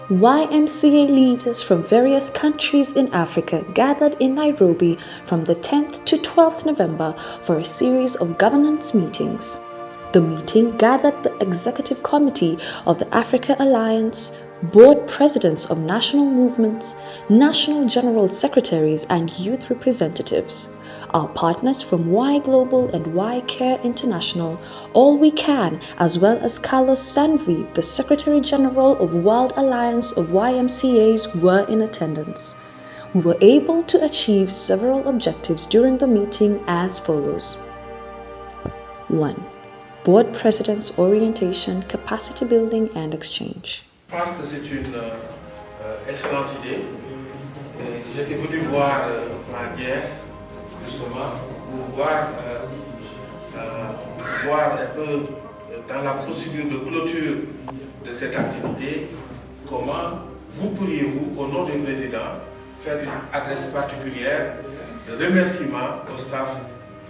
YMCA leaders from various countries in Africa gathered in Nairobi from the 10th to 12th November for a series of governance meetings. The meeting gathered the Executive Committee of the Africa Alliance, board presidents of national movements, national general secretaries, and youth representatives. Our partners from Y Global and Y Care International, All We Can, as well as Carlos Sanvi, the Secretary General of World Alliance of YMCAs, were in attendance. We were able to achieve several objectives during the meeting as follows. 1. Board Presidents' Orientation, Capacity Building and Exchange. Je pense que c'est une excellente idée. J'étais venu voir ma nièce, justement, pour voir un peu dans la procédure de clôture de cette activité, comment pourriez-vous, au nom du président, faire une adresse particulière de remerciement au staff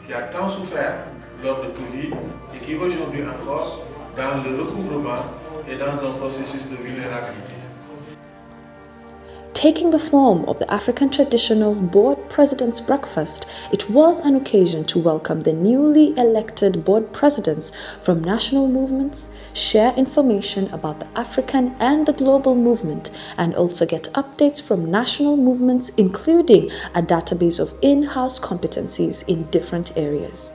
qui a tant souffert lors de Covid et qui aujourd'hui encore dans le recouvrement et dans un processus de vulnérabilité. Taking the form of the African traditional board president's breakfast, it was an occasion to welcome the newly elected board presidents from national movements, share information about the African and the global movement, and also get updates from national movements, including a database of in-house competencies in different areas.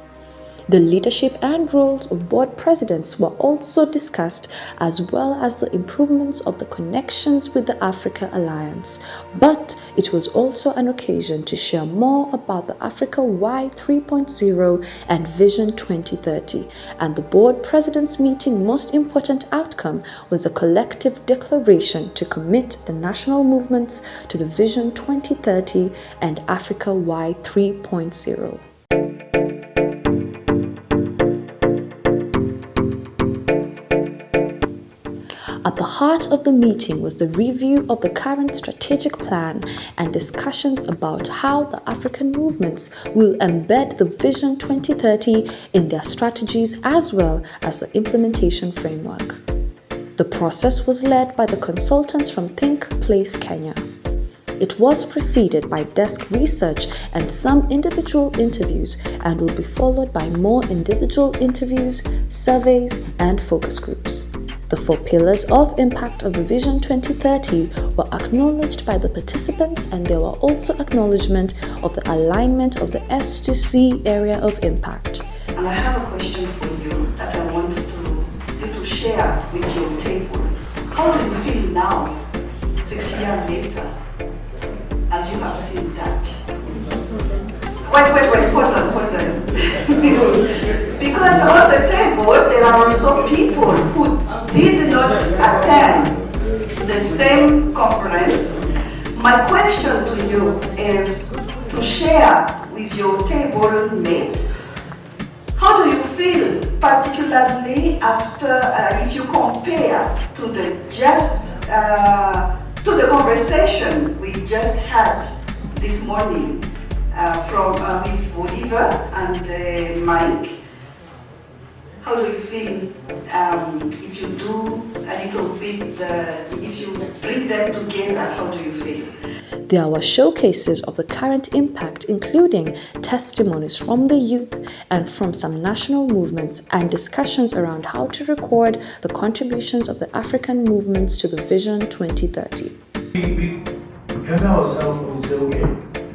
The leadership and roles of board presidents were also discussed, as well as the improvements of the connections with the Africa Alliance. But it was also an occasion to share more about the Africa Y 3.0 and Vision 2030. And the board presidents' meeting most important outcome was a collective declaration to commit the national movements to the Vision 2030 and Africa Y 3.0. At the heart of the meeting was the review of the current strategic plan and discussions about how the African movements will embed the Vision 2030 in their strategies as well as the implementation framework. The process was led by the consultants from Think Place Kenya. It was preceded by desk research and some individual interviews and will be followed by more individual interviews, surveys, and focus groups. The 4 pillars of impact of the Vision 2030 were acknowledged by the participants, and there were also acknowledgement of the alignment of the S to C area of impact. And I have a question for you that I want you to share with your table. How do you feel now, 6 years later, as you have seen that? Wait, hold on. Because on the table, there are also people who did not attend the same conference. My question to you is to share with your table mates, how do you feel, particularly after, if you compare to the conversation we just had this morning with Oliver and Mike? How do you feel if you do a little bit, if you bring them together, how do you feel? There were showcases of the current impact, including testimonies from the youth and from some national movements, and discussions around how to record the contributions of the African movements to the Vision 2030. We gather ourselves and say, okay,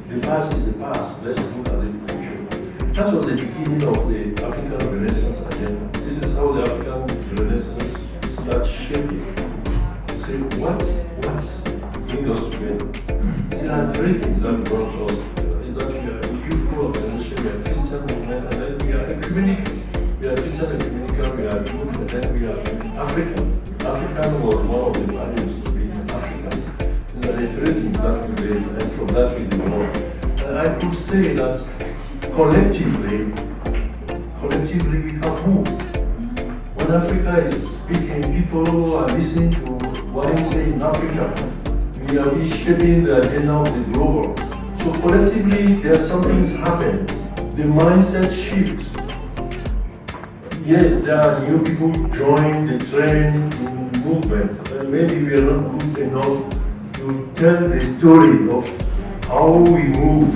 the past is the past, let's look at the future. That was the beginning of the African Renaissance agenda. This is how the African Renaissance starts shaping. To say, what's bring us together? There are 3 things that brought us together. Is that we are a youthful organization, we are Christian movement, and then we are ecumenical. We are Christian ecumenical, we are youth, and then we are African. African was one of the values to be African. These are the 3 things that we base, and from that we develop. And I could say that collectively we have moved. When Africa is speaking, people are listening to what I say in Africa. We are reshaping the agenda of the global. So collectively, there are some things happen. The mindset shifts. Yes, there are new people join the trend in movement, maybe we are not good enough to tell the story of how we move.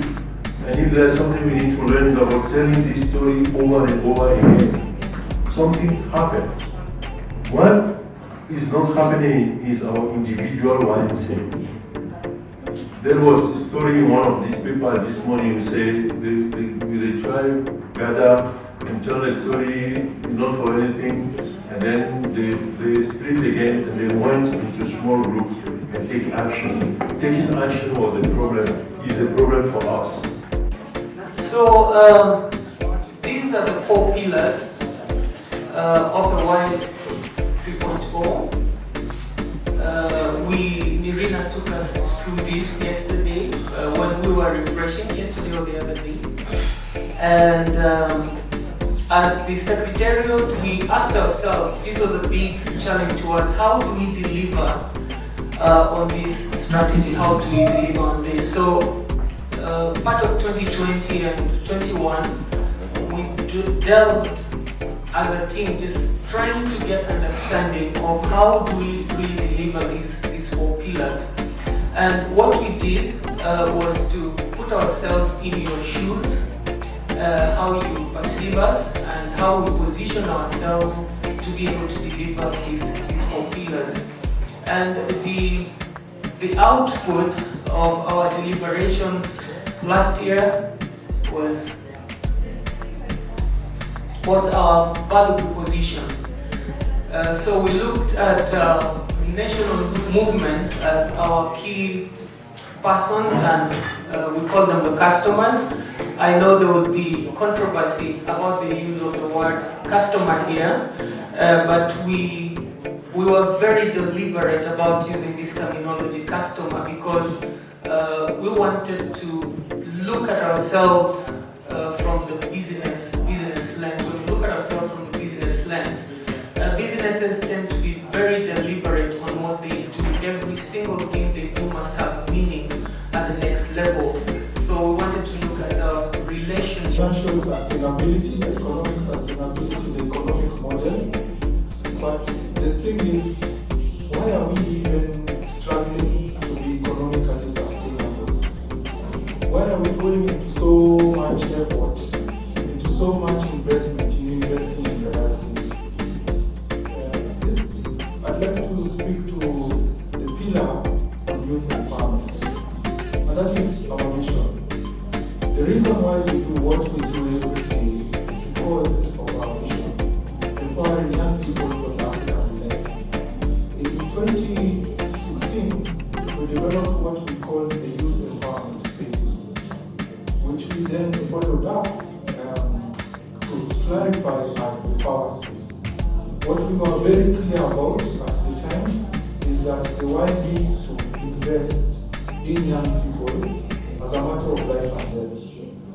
And if there's something we need to learn about telling this story over and over again, something happened. What is not happening is our individual YMCA. There was a story in one of these papers this morning who said the tribe gather and tell a story, not for anything, and then they split again and they went into small groups and take action. Taking action was a problem, is a problem for us. So these are the 4 pillars of the Y 3.0. Nirina took us through this yesterday when we were refreshing, yesterday or the other day. And as the Secretariat, we asked ourselves, this was a big challenge to us, how do we deliver on this strategy, how do we deliver on this? So part of 2020 and 21, we delved as a team just trying to get understanding of how do we really deliver these 4 pillars. And what we did was to put ourselves in your shoes, how you perceive us and how we position ourselves to be able to deliver these 4 pillars. And the output of our deliberations last year was our value proposition. So we looked at national movements as our key persons, and we call them the customers. I know there would be controversy about the use of the word customer here, but we were very deliberate about using this terminology customer because we wanted to look at ourselves from the business lens. When we look at ourselves from the business lens, businesses tend to be very deliberate on what they do. Every single thing they do must have meaning at the next level. So we wanted to look at the relationship. Financial sustainability, economic sustainability, the economic model. But the thing is, why are we even struggling to be economically sustainable? Why are we going into so much effort, into so much investment in investing in the right things? I'd like to speak to the pillar on youth empowerment, and that is our mission. The reason why we do what we do every day is because of our mission, empowering young people from the African Renaissance. In 2016, we developed what we call the youth empowerment spaces, which we then followed up to clarify as the power space. What we were very clear about at the time is that the Y needs to invest in young people as a matter of life and death.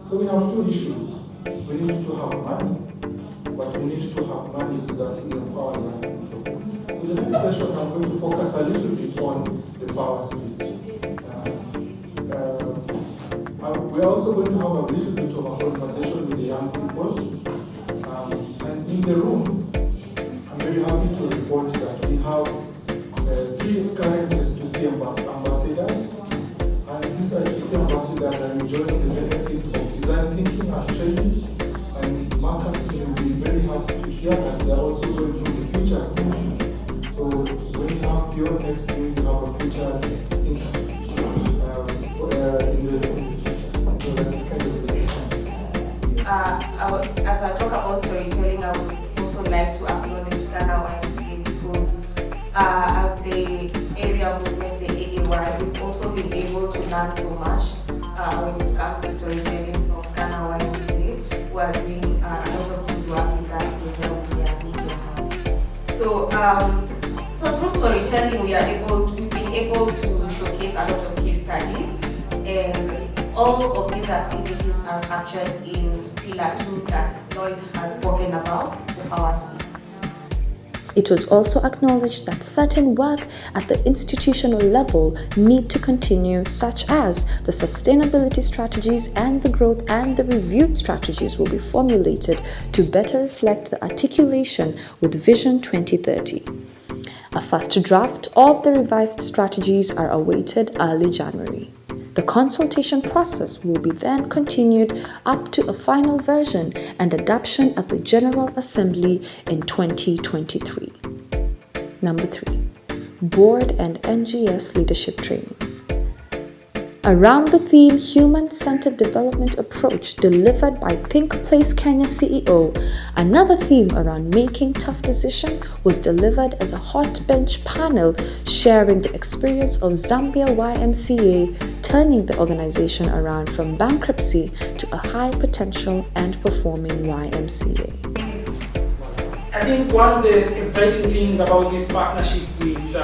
So we have 2 issues. We need to have money, but we need to have money so that we empower young people. So the next session I'm going to focus a little bit on the power space. We're also going to have a little bit of a conversation with the young people. And in the room, I'm very happy to report that we have 3 current S2C ambassadors. And these S2C ambassadors are enjoying the benefits of design thinking as training. And Marcus will be very happy to hear that they are also going through the future stage. So when you have your next week, you have a future thinking in the future. So that's kind of it. As I talk about storytelling, I would also like to acknowledge Ghana YMCA because as the area movement, the AAY, we've also been able to learn so much when it comes to storytelling from Ghana YMCA, who are doing a lot of good work in that area with their media hub. So through storytelling, we've been able to showcase a lot of case studies, and all of these activities are captured in Pillar 2 that Lloyd has spoken about, the power space. It was also acknowledged that certain work at the institutional level need to continue, such as the sustainability strategies and the growth and the reviewed strategies will be formulated to better reflect the articulation with Vision 2030. A first draft of the revised strategies are awaited early January. The consultation process will be then continued up to a final version and adoption at the General Assembly in 2023. Number 3. Board and NGS Leadership Training. Around the theme Human-Centered Development Approach delivered by Think Place Kenya CEO, another theme around Making Tough Decisions was delivered as a hot bench panel sharing the experience of Zambia YMCA turning the organization around from bankruptcy to a high potential and performing YMCA. I think one of the exciting things about this partnership with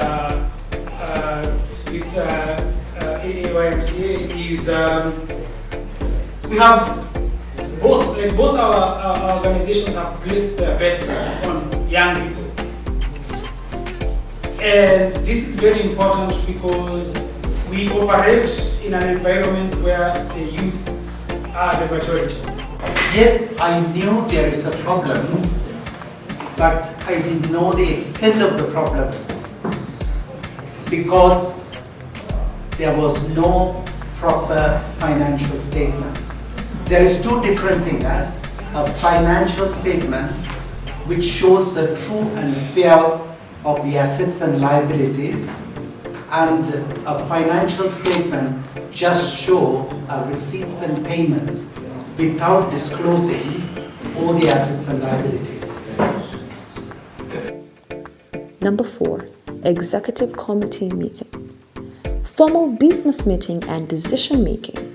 YMCA is we have both our organizations have placed their bets on young people, and this is very important because we operate in an environment where the youth are the majority. Yes, I knew there is a problem, but I didn't know the extent of the problem because there was no proper financial statement. There is two different things. A financial statement which shows the true and fair of the assets and liabilities, and a financial statement just show receipts and payments without disclosing all the assets and liabilities. Number 4. Executive Committee Meeting. Formal business meeting and decision making.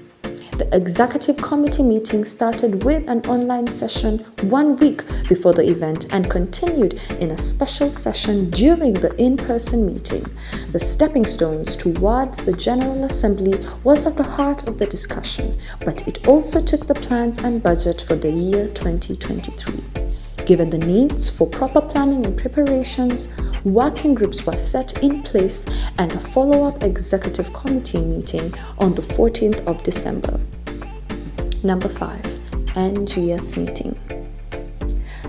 The Executive Committee meeting started with an online session 1 week before the event and continued in a special session during the in-person meeting. The stepping stones towards the General Assembly was at the heart of the discussion, but it also took the plans and budget for the year 2023. Given the needs for proper planning and preparations, working groups were set in place and a follow-up executive committee meeting on the 14th of December. Number 5. NGS meeting.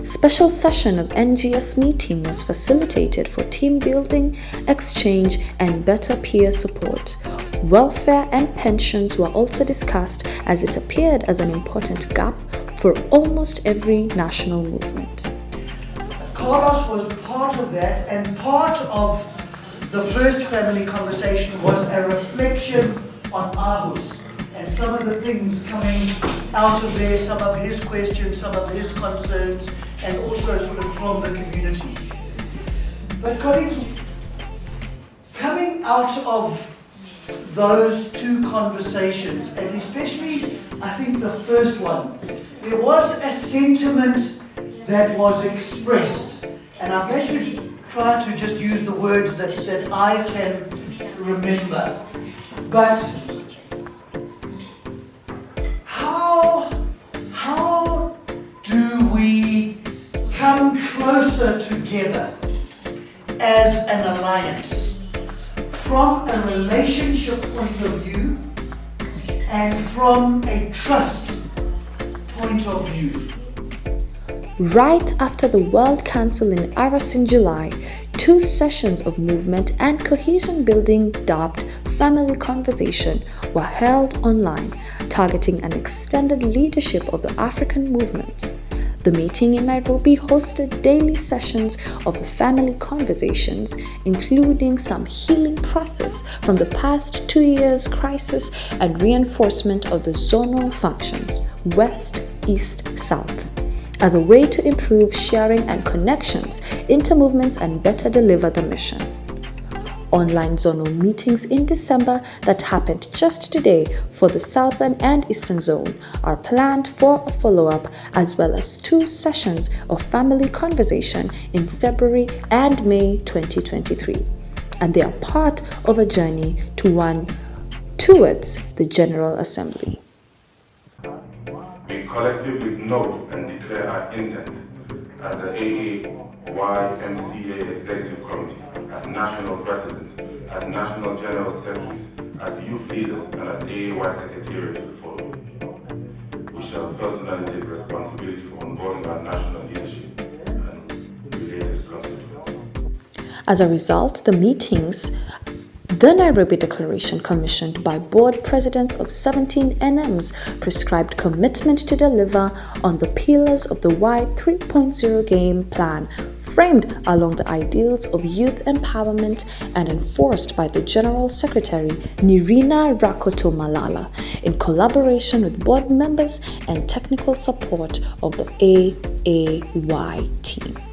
Special session of NGS meeting was facilitated for team building, exchange, and better peer support. Welfare and pensions were also discussed as it appeared as an important gap for almost every national movement. Carlos was part of that, and part of the first family conversation was a reflection on Ahus and some of the things coming out of there, some of his questions, some of his concerns, and also sort of from the community. But colleagues, coming out of those two conversations, and especially I think the first one, there was a sentiment that was expressed, and I'm going to try to just use the words that I can remember. But how do we come closer together as an alliance from a relationship point of view and from a trust point of view? Right after the World Council in Aras in July, 2 sessions of movement and cohesion building dubbed Family Conversation were held online, targeting an extended leadership of the African movements. The meeting in Nairobi hosted daily sessions of the family conversations, including some healing process from the past 2 years' crisis and reinforcement of the zonal functions, West, East, South, as a way to improve sharing and connections, inter-movements, and better deliver the mission. Online zonal meetings in December that happened just today for the Southern and Eastern Zone are planned for a follow-up, as well as 2 sessions of family conversation in February and May 2023. And they are part of a journey towards the General Assembly. We collectively note and declare our intent as the YMCA Executive Committee, as National President, as National General Secretaries, as youth leaders, and as AAY Secretariat to the following. We shall personally take responsibility for onboarding our national leadership and related constituents. As a result, the Nairobi Declaration, commissioned by board presidents of 17 NMs, prescribed commitment to deliver on the pillars of the Y 3.0 game plan, framed along the ideals of youth empowerment and enforced by the General Secretary Nirina Rakoto Malala in collaboration with board members and technical support of the AAY team.